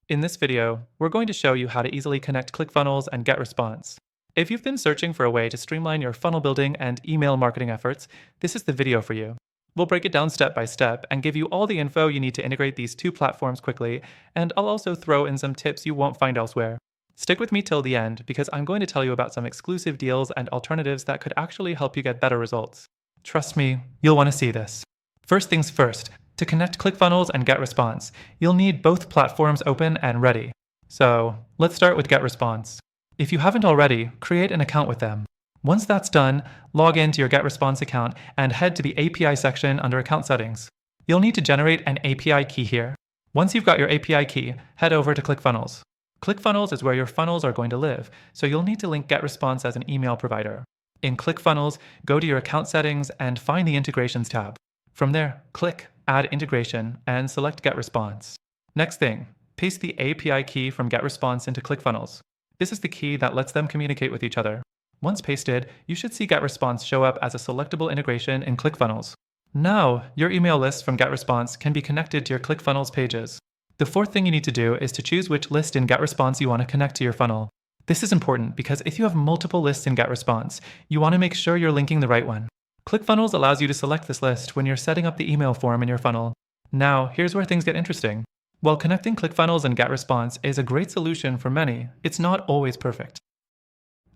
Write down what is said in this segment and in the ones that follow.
In this video, we're going to show you how to easily connect ClickFunnels and GetResponse. If you've been searching for a way to streamline your funnel building and email marketing efforts, this is the video for you. We'll break it down step by step and give you all the info you need to integrate these two platforms quickly, and I'll also throw in some tips you won't find elsewhere. Stick with me till the end because I'm going to tell you about some exclusive deals and alternatives that could actually help you get better results. Trust me, you'll want to see this. First things first, to connect ClickFunnels and GetResponse, you'll need both platforms open and ready. So let's start with GetResponse. If you haven't already, create an account with them. Once that's done, log into your GetResponse account and head to the API section under Account Settings. You'll need to generate an API key here. Once you've got your API key, head over to ClickFunnels. ClickFunnels is where your funnels are going to live, so you'll need to link GetResponse as an email provider. In ClickFunnels, go to your Account Settings and find the Integrations tab. From there, click Add Integration and select GetResponse. Next thing, paste the API key from GetResponse into ClickFunnels. This is the key that lets them communicate with each other. Once pasted, you should see GetResponse show up as a selectable integration in ClickFunnels. Now, your email list from GetResponse can be connected to your ClickFunnels pages. The fourth thing you need to do is to choose which list in GetResponse you want to connect to your funnel. This is important because if you have multiple lists in GetResponse, you want to make sure you're linking the right one. ClickFunnels allows you to select this list when you're setting up the email form in your funnel. Now, here's where things get interesting. While connecting ClickFunnels and GetResponse is a great solution for many, it's not always perfect.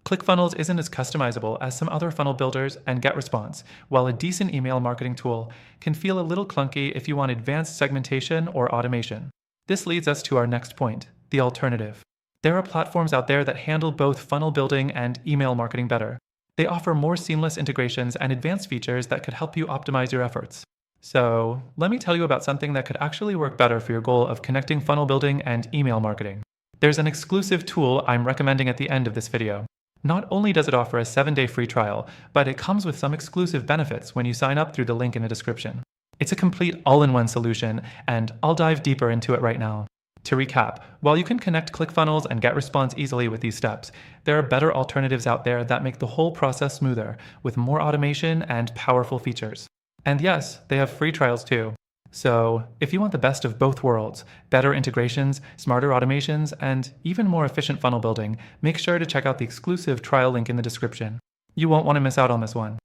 ClickFunnels isn't as customizable as some other funnel builders, and GetResponse, while a decent email marketing tool, can feel a little clunky if you want advanced segmentation or automation. This leads us to our next point, the alternative. There are platforms out there that handle both funnel building and email marketing better. They offer more seamless integrations and advanced features that could help you optimize your efforts. So, let me tell you about something that could actually work better for your goal of connecting funnel building and email marketing. There's an exclusive tool I'm recommending at the end of this video. Not only does it offer a 7-day free trial, but it comes with some exclusive benefits when you sign up through the link in the description. It's a complete all-in-one solution, and I'll dive deeper into it right now. To recap, while you can connect ClickFunnels and GetResponse easily with these steps, there are better alternatives out there that make the whole process smoother, with more automation and powerful features. And yes, they have free trials too. So, if you want the best of both worlds, better integrations, smarter automations, and even more efficient funnel building, make sure to check out the exclusive trial link in the description. You won't want to miss out on this one.